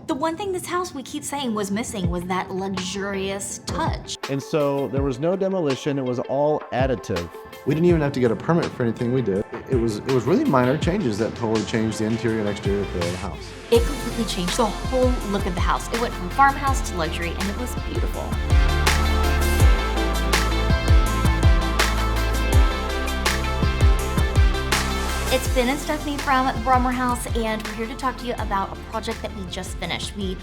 The one thing this house we keep saying was missing was that luxurious touch. And so there was no demolition, it was all additive. We didn't even have to get a permit for anything we did. It was really minor changes that totally changed the interior and exterior feel of the house. It completely changed the whole look of the house. It went from farmhouse to luxury, and it was beautiful. It's Ben and Stephanie from the Broadmoor house, and we're here to talk to you about a project that we just finished. We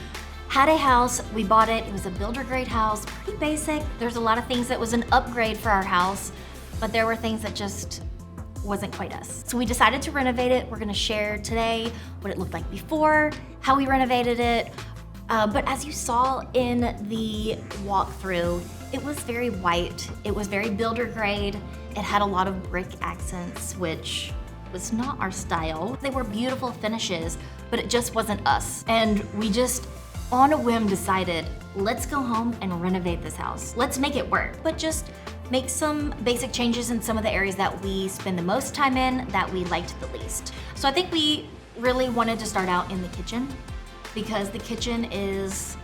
had a house, we bought it. It was a builder grade house, pretty basic. There's a lot of things that was an upgrade for our house, but there were things that just wasn't quite us. So we decided to renovate it. We're gonna share today what it looked like before, how we renovated it. But as you saw in the walkthrough, it was very white. It was very builder grade. It had a lot of brick accents, which was not our style. They were beautiful finishes, but it just wasn't us. And we just, on a whim, decided, let's go home and renovate this house. Let's make it work, but just make some basic changes in some of the areas that we spend the most time in, that we liked the least. So I think we really wanted to start out in the kitchen, because the kitchen is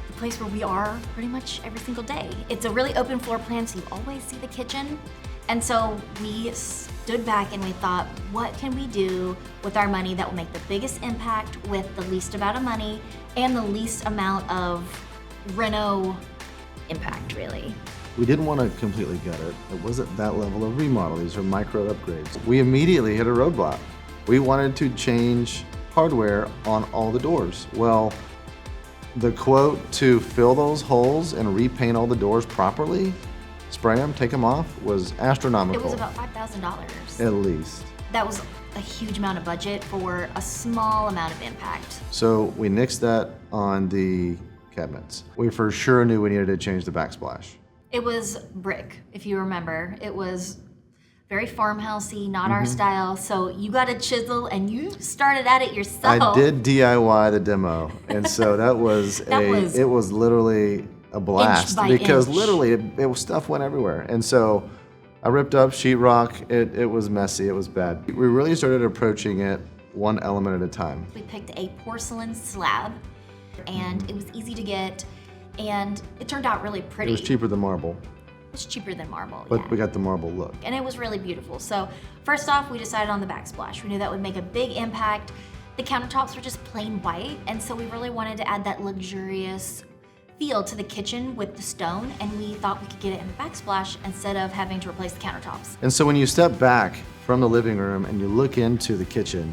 the place where we are pretty much every single day. It's a really open floor plan, so you always see the kitchen. And so we stood back and we thought, what can we do with our money that will make the biggest impact with the least amount of money and the least amount of reno impact, really. We didn't want to completely gut it. It wasn't that level of remodel. These are micro upgrades. We immediately hit a roadblock. We wanted to change hardware on all the doors. Well, the quote to fill those holes and repaint all the doors properly, spray them, take them off, was astronomical. It was about $5,000. At least. That was a huge amount of budget for a small amount of impact. So we nixed that on the cabinets. We for sure knew we needed to change the backsplash. It was brick, if you remember. It was very farmhousey, not our style. So you got a chisel and you started at it yourself. I did DIY the demo, and so that was it was literally a blast, because literally it stuff went everywhere. And so I ripped up sheetrock. It was messy. It was bad. We really started approaching it one element at a time. We picked a porcelain slab, and it was easy to get, and it turned out really pretty. It was cheaper than marble. It's cheaper than marble, But yeah. we got the marble look. And it was really beautiful. So first off, we decided on the backsplash. We knew that would make a big impact. The countertops were just plain white, and so we really wanted to add that luxurious feel to the kitchen with the stone, and we thought we could get it in the backsplash instead of having to replace the countertops. And so when you step back from the living room and you look into the kitchen,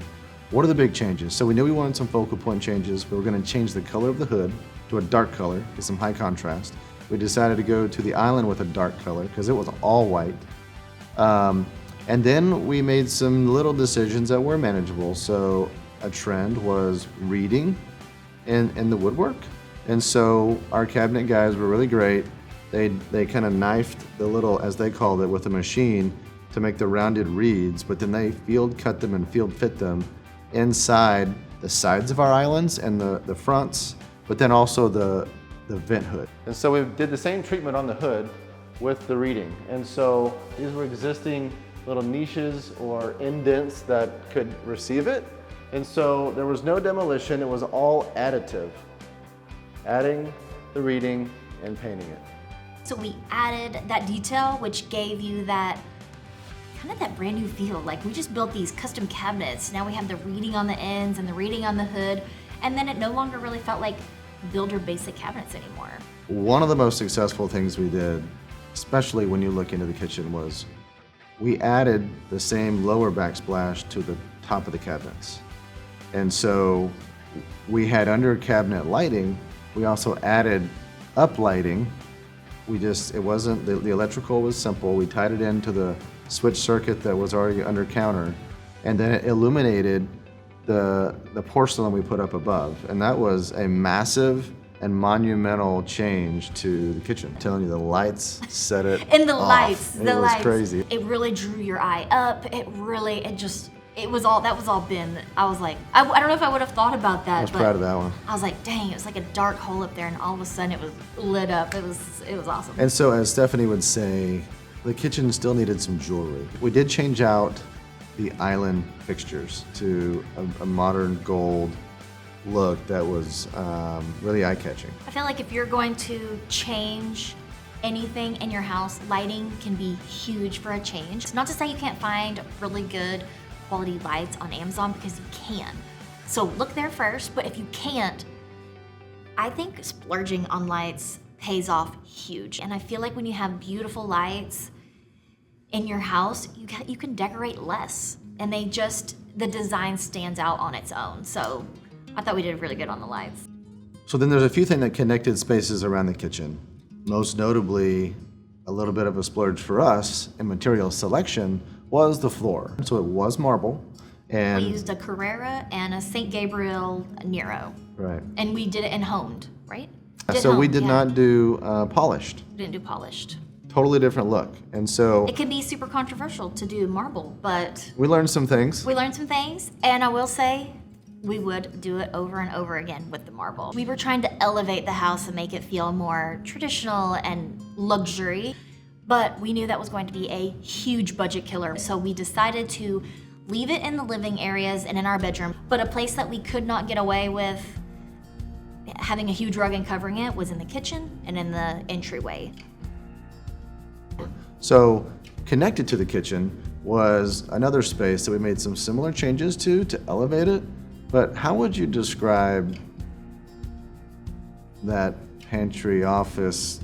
what are the big changes? So we knew we wanted some focal point changes. We were going to change the color of the hood to a dark color, get some high contrast. We decided to go to the island with a dark color because it was all white. And then we made some little decisions that were manageable. So a trend was reading in the woodwork. And so our cabinet guys were really great. They kind of knifed the little, as they called it, with a machine to make the rounded reeds, but then they field cut them and field fit them inside the sides of our islands and the fronts, but then also the vent hood. And so we did the same treatment on the hood with the reading. And so these were existing little niches or indents that could receive it. And so there was no demolition, it was all additive. Adding the reading and painting it. So we added that detail, which gave you that kind of that brand new feel. Like we just built these custom cabinets. Now we have the reading on the ends and the reading on the hood. And then it no longer really felt like builder basic cabinets anymore. One of the most successful things we did, especially when you look into the kitchen, was we added the same lower backsplash to the top of the cabinets. And so we had under cabinet lighting. We also added up lighting. It wasn't, the electrical was simple. We tied it into the switch circuit that was already under counter, and then it illuminated the porcelain we put up above. And that was a massive and monumental change to the kitchen. I'm telling you, the lights set it And the off. lights, It was crazy. It really drew your eye up. That was all Ben. I was like, I don't know if I would have thought about that. I was proud of that one. I was like, dang, it was like a dark hole up there, and all of a sudden it was lit up. It was awesome. And so, as Stephanie would say, the kitchen still needed some jewelry. We did change out the island fixtures to a modern gold look that was really eye-catching. I feel like if you're going to change anything in your house, lighting can be huge for a change. It's not to say you can't find really good quality lights on Amazon, because you can. So look there first, but if you can't, I think splurging on lights pays off huge. And I feel like when you have beautiful lights in your house, you can decorate less. And the design stands out on its own. So I thought we did really good on the lights. So then there's a few things that connected spaces around the kitchen. Most notably, a little bit of a splurge for us in material selection was the floor. So it was marble. And We used a Carrera and a St. Gabriel Nero. right. And we did it in honed, right? So we honed, did yeah. not do polished. We didn't do polished. Totally different look. And so It can be super controversial to do marble, but we learned some things. we learned some things, and I will say we would do it over and over again with the marble. We were trying to elevate the house and make it feel more traditional and luxury, but we knew that was going to be a huge budget killer. So we decided to leave it in the living areas and in our bedroom, but a place that we could not get away with having a huge rug and covering it was in the kitchen and in the entryway. So connected to the kitchen was another space that we made some similar changes to elevate it. But how would you describe that pantry office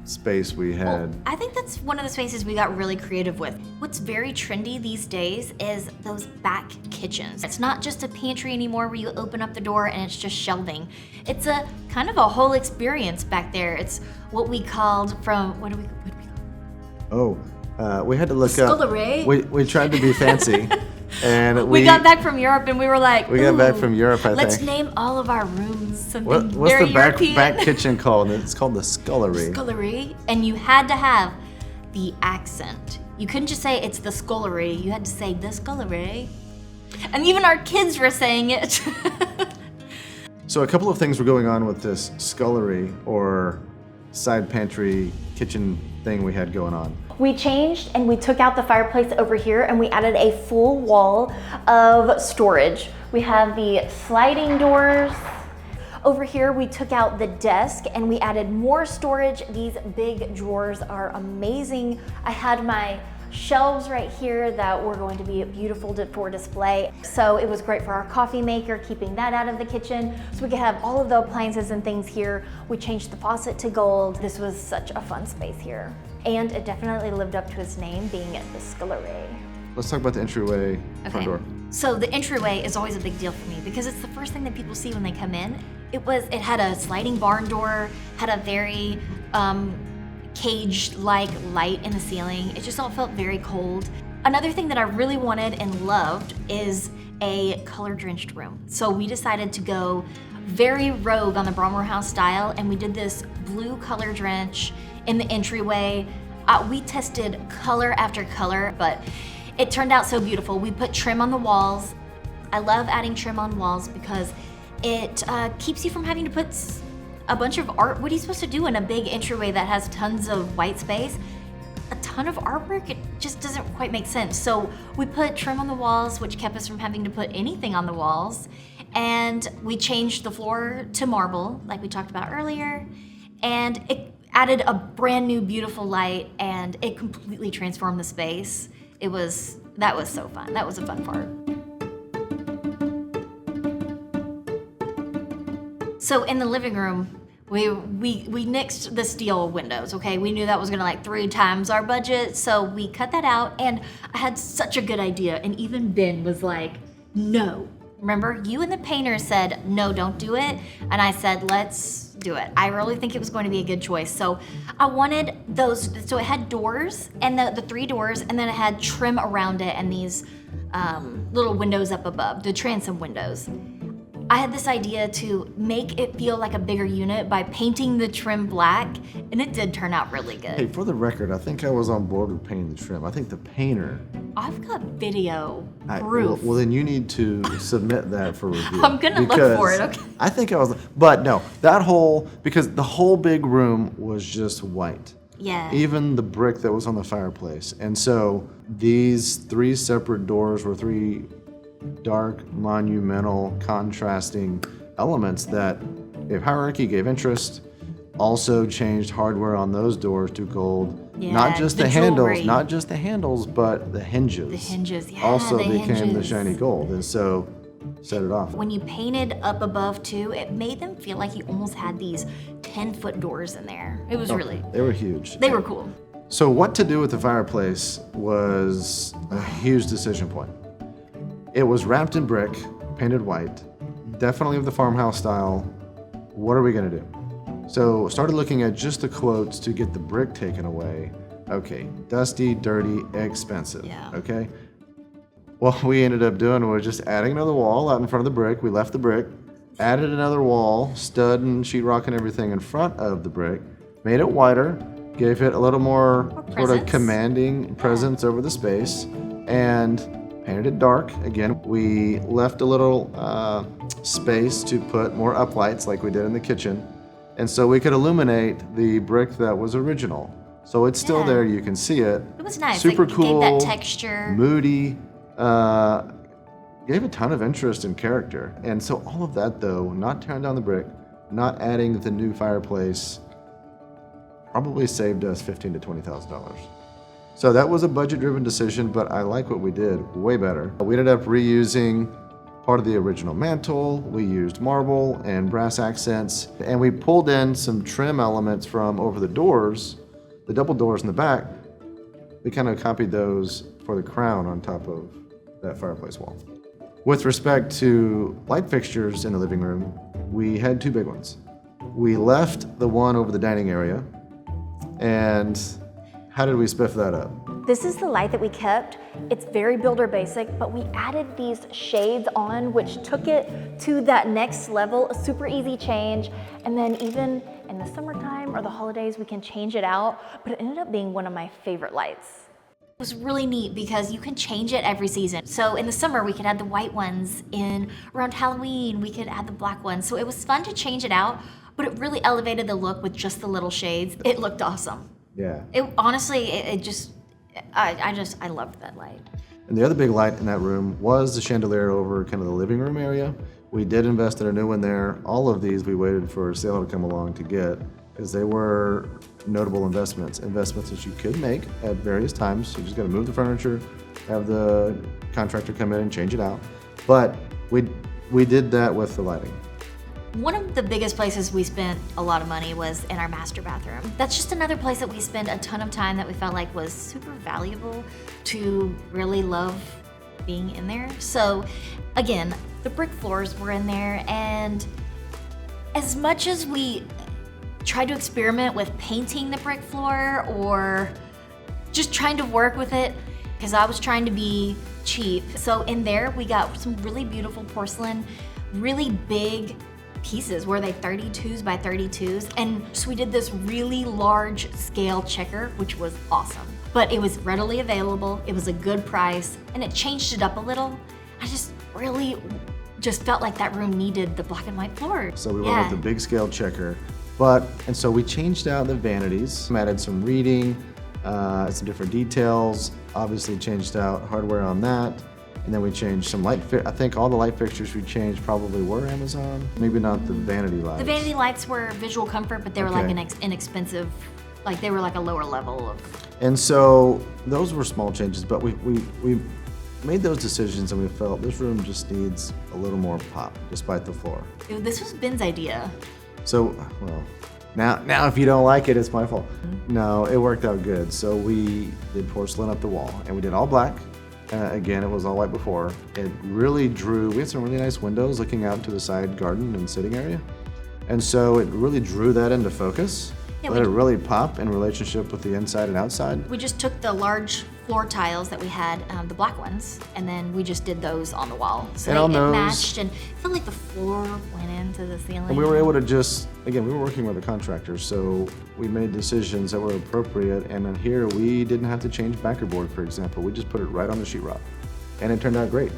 space we had? Well, I think that's one of the spaces we got really creative with. What's very trendy these days is those back kitchens. It's not just a pantry anymore where you open up the door and it's just shelving. It's a kind of a whole experience back there. It's what we called from, what do we call We had to look up. Scullery. We tried to be fancy. And we got back from Europe and we were like, We got back "Ooh, from Europe, I let's think. name all of our rooms something What's very the back European." kitchen called? It's called the Scullery. Scullery, and you had to have the accent. You couldn't just say it's the scullery, you had to say the scullery. And even our kids were saying it. So a couple of things were going on with this scullery or side pantry kitchen thing we had going on. We changed and we took out the fireplace over here and we added a full wall of storage. We have the sliding doors. Over here we took out the desk and we added more storage. These big drawers are amazing. I had my shelves right here that were going to be beautiful for display. So it was great for our coffee maker, keeping that out of the kitchen. So we could have all of the appliances and things here. We changed the faucet to gold. This was such a fun space here. And it definitely lived up to its name, being the Scullery. Let's talk about the entryway front door. So the entryway is always a big deal for me because it's the first thing that people see when they come in. It had a sliding barn door, had a very cage-like light in the ceiling. It just all felt very cold. Another thing that I really wanted and loved is a color-drenched room. So we decided to go very rogue on the Broadmoor house style, and we did this blue color drench in the entryway. We tested color after color, but it turned out so beautiful. We put trim on the walls. I love adding trim on walls because it keeps you from having to put a bunch of art. What are you supposed to do in a big entryway that has tons of white space? A ton of artwork, it just doesn't quite make sense. So we put trim on the walls, which kept us from having to put anything on the walls. And we changed the floor to marble, like we talked about earlier. And it added a brand new beautiful light, and it completely transformed the space. That was so fun. That was a fun part. So in the living room, we nixed the steel windows, okay? We knew that was gonna 3 times our budget, so we cut that out, and I had such a good idea, and even Ben was like, no. Remember, you and the painter said, no, don't do it, and I said, let's do it. I really think it was going to be a good choice. So I wanted those, so it had doors, and the 3 doors, and then it had trim around it, and these little windows up above, the transom windows. I had this idea to make it feel like a bigger unit by painting the trim black, and it did turn out really good. Hey, for the record, I think I was on board with painting the trim. I think the painter. I've got video proof. Well, then you need to submit that for review. I'm gonna look for it, okay? I think I was, but no, because the whole big room was just white. Yeah. Even the brick that was on the fireplace. And so these 3 separate doors were 3 dark, monumental, contrasting elements that gave hierarchy, gave interest, also changed hardware on those doors to gold. Yeah, Not just the the handles, jewelry. not just the handles, but the hinges. The hinges, yeah, also the became the hinges. shiny gold, and so set it off. When you painted up above too, it made them feel like you almost had these 10-foot doors in there. It was really, They were huge. they were cool. So what to do with the fireplace was a huge decision point. It was wrapped in brick, painted white, definitely of the farmhouse style. What are we gonna do? So started looking at just the quotes to get the brick taken away. Okay, dusty, dirty, expensive. Yeah. Okay. What we ended up doing was just adding another wall out in front of the brick. We left the brick, added another wall, stud and sheetrock and everything in front of the brick, made it wider, gave it a little more sort of presence. commanding presence over the space, and painted it dark. Again, we left a little space to put more uplights like we did in the kitchen. And so we could illuminate the brick that was original. So it's still Yeah. there, you can see it. It was nice. Super Like, it cool. gave that texture. Moody. Gave a ton of interest and character. And so all of that though, not tearing down the brick, not adding the new fireplace, probably saved us $15,000 to $20,000. So that was a budget-driven decision, but I like what we did way better. We ended up reusing part of the original mantle. We used marble and brass accents, and we pulled in some trim elements from over the doors, the double doors in the back. We kind of copied those for the crown on top of that fireplace wall. With respect to light fixtures in the living room, we had two big ones. We left the one over the dining area, and how did we spiff that up? This is the light that we kept. It's very builder basic, but we added these shades on, which took it to that next level, a super easy change. And then even in the summertime or the holidays, we can change it out, but it ended up being one of my favorite lights. It was really neat because you can change it every season. So in the summer, we could add the white ones. Around Halloween, we could add the black ones. So it was fun to change it out, but it really elevated the look with just the little shades. It looked awesome. Yeah. I loved that light. And the other big light in that room was the chandelier over kind of the living room area. We did invest in a new one there. All of these we waited for a sale to come along to get because they were notable investments that you could make at various times. You just got to move the furniture, have the contractor come in and change it out. But we did that with the lighting. One of the biggest places we spent a lot of money was in our master bathroom. That's just another place that we spent a ton of time that we felt like was super valuable to really love being in there. So again, the brick floors were in there, and as much as we tried to experiment with painting the brick floor or just trying to work with it, because I was trying to be cheap. So in there, we got some really beautiful porcelain, really big pieces. Were they 32s by 32s? And so we did this really large scale checker, which was awesome. But it was readily available, it was a good price, and it changed it up a little. I just really just felt like that room needed the black and white floor. So we went with the big scale checker. And so we changed out the vanities, added some reading, some different details, obviously changed out hardware on that. And then we changed some light, I think all the light fixtures we changed probably were Amazon, maybe not the vanity lights. The vanity lights were visual comfort, but they were like Okay. an inexpensive, like they were like a lower level of. And so those were small changes, but we made those decisions and we felt this room just needs a little more pop despite the floor. This was Ben's idea. So, well, now if you don't like it, it's my fault. No, it worked out good. So we did porcelain up the wall and we did all black. Again, it was all white before. It really drew, we had some really nice windows looking out to the side garden and sitting area. And so it really drew that into focus. Yeah, Let it really pop in relationship with the inside and outside. We just took the large floor tiles that we had, the black ones, and then we just did those on the wall. So And on it those- matched, and it felt like the floor went into the ceiling. And we were able to just, again, we were working with a contractor, so we made decisions that were appropriate. And then here, we didn't have to change backer board, for example. We just put it right on the sheetrock. And it turned out great.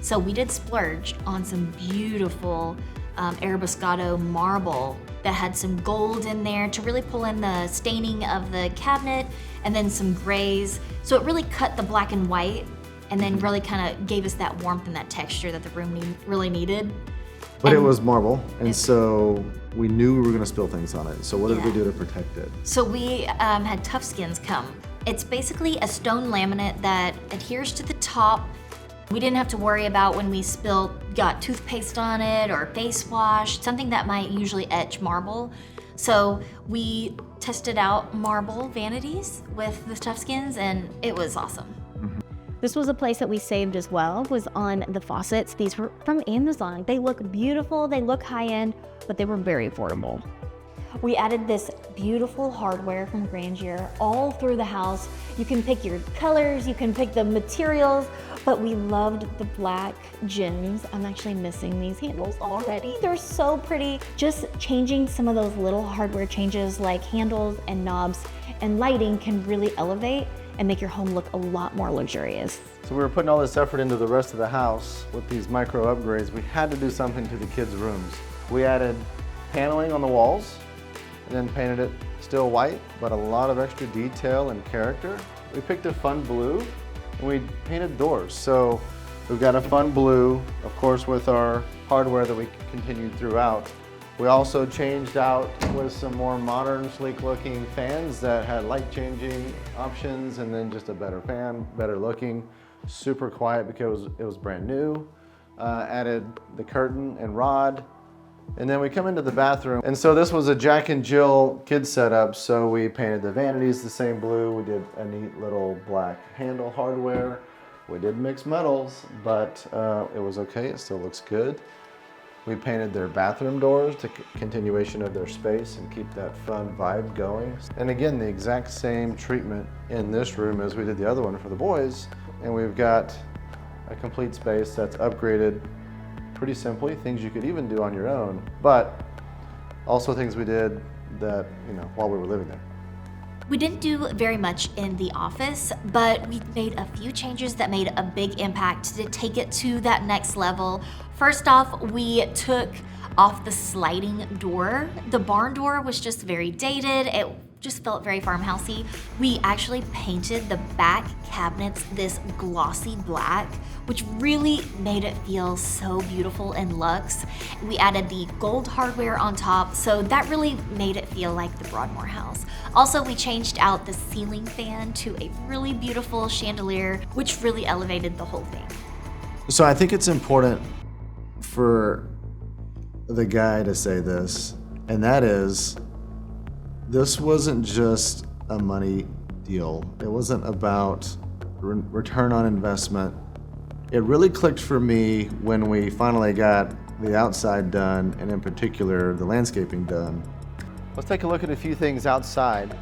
So we did splurge on some beautiful Arabescado marble that had some gold in there to really pull in the staining of the cabinet, and then some grays. So it really cut the black and white and then really kind of gave us that warmth and that texture that the room really needed. But it And- was marble, and so we knew we were gonna spill things on it. So what did we Yeah. do to protect it? So we had Tough Skins come. It's basically a stone laminate that adheres to the top. We didn't have to worry about when we got toothpaste on it or face wash, something that might usually etch marble. So we tested out marble vanities with the Tough Skins, and it was awesome. This was a place that we saved as well, was on the faucets. These were from Amazon. They look beautiful, they look high-end, but they were very affordable. We added this beautiful hardware from Grandeur all through the house. You can pick your colors, you can pick the materials, but we loved the black gems. I'm actually missing these handles already. They're so pretty. Just changing some of those little hardware changes like handles and knobs and lighting can really elevate and make your home look a lot more luxurious. So we were putting all this effort into the rest of the house with these micro upgrades. We had to do something to the kids' rooms. We added paneling on the walls and then painted it still white, but a lot of extra detail and character. We picked a fun blue and we painted doors. So we've got a fun blue, of course, with our hardware that we continued throughout. We also changed out with some more modern, sleek looking fans that had light changing options, and then just a better fan, better looking, super quiet because it was brand new. Added the curtain and rod. And then we come into the bathroom. And so this was a Jack and Jill kid setup. So we painted the vanities the same blue. We did a neat little black handle hardware. We did mix metals, but it was okay. It still looks good. We painted their bathroom doors to continuation of their space and keep that fun vibe going. And again, the exact same treatment in this room as we did the other one for the boys. And we've got a complete space that's upgraded pretty simply, things you could even do on your own, but also things we did that, while we were living there. We didn't do very much in the office, but we made a few changes that made a big impact to take it to that next level. First off, we took off the sliding door. The barn door was just very dated. It just felt very farmhousey. We actually painted the back cabinets this glossy black, which really made it feel so beautiful and luxe. We added the gold hardware on top, so that really made it feel like the Broadmoor house. Also, we changed out the ceiling fan to a really beautiful chandelier, which really elevated the whole thing. So I think it's important for the guy to say this, and that is, this wasn't just a money deal. It wasn't about return on investment. It really clicked for me when we finally got the outside done, and in particular, the landscaping done. Let's take a look at a few things outside.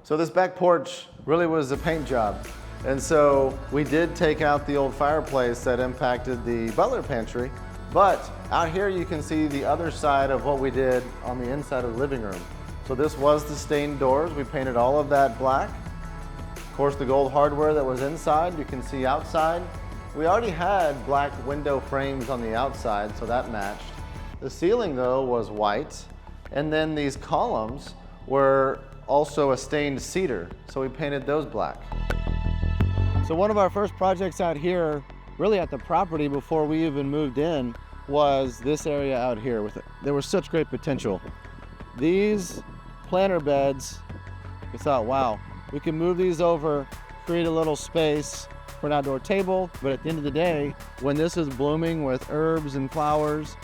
So this back porch really was a paint job. And so we did take out the old fireplace that impacted the butler pantry, but out here you can see the other side of what we did on the inside of the living room. So this was the stained doors. We painted all of that black. Of course, the gold hardware that was inside, you can see outside. We already had black window frames on the outside, so that matched. The ceiling though was white, and then these columns were also a stained cedar, so we painted those black. So one of our first projects out here, really at the property before we even moved in, was this area out here. There was such great potential. These planter beds, we thought, wow, we can move these over, create a little space for an outdoor table, but at the end of the day, when this is blooming with herbs and flowers,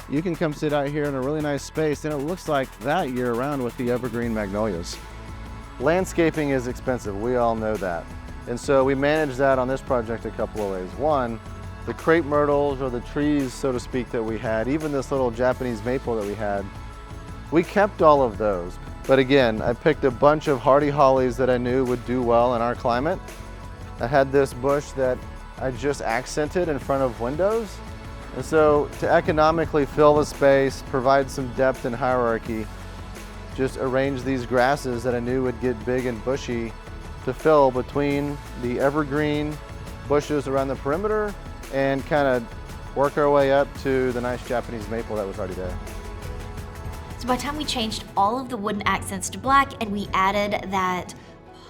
you can come sit out here in a really nice space, and it looks like that year round with the evergreen magnolias. Landscaping is expensive, we all know that. And so we managed that on this project a couple of ways. One, the crepe myrtles, or the trees, so to speak, that we had, even this little Japanese maple that we had, we kept all of those. But again, I picked a bunch of hardy hollies that I knew would do well in our climate. I had this bush that I just accented in front of windows. And so to economically fill the space, provide some depth and hierarchy, just arrange these grasses that I knew would get big and bushy to fill between the evergreen bushes around the perimeter and kind of work our way up to the nice Japanese maple that was already there. So by the time we changed all of the wooden accents to black and we added that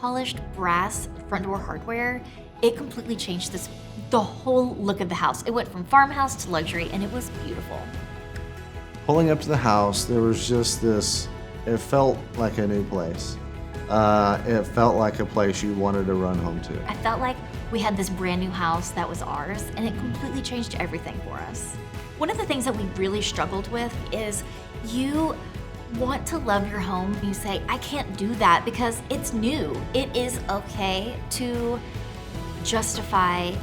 polished brass front door hardware, it completely changed the whole look of the house. It went from farmhouse to luxury, and it was beautiful. Pulling up to the house, there was just this, it felt like a new place. It felt like a place you wanted to run home to. I felt like we had this brand new house that was ours, and it completely changed everything for us. One of the things that we really struggled with is you want to love your home. You say, I can't do that because it's new. It is okay to justify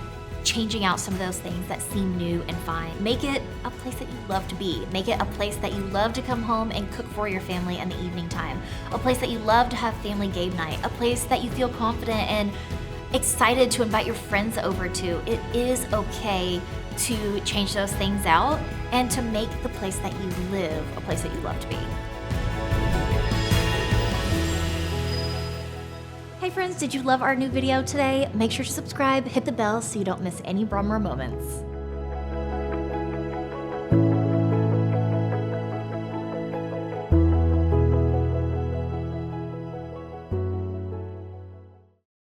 changing out some of those things that seem new and fine. Make it a place that you love to be. Make it a place that you love to come home and cook for your family in the evening time. A place that you love to have family game night. A place that you feel confident and excited to invite your friends over to. It is okay to change those things out and to make the place that you live a place that you love to be. Hey friends, did you love our new video today? Make sure to subscribe, hit the bell so you don't miss any Broadmoor moments.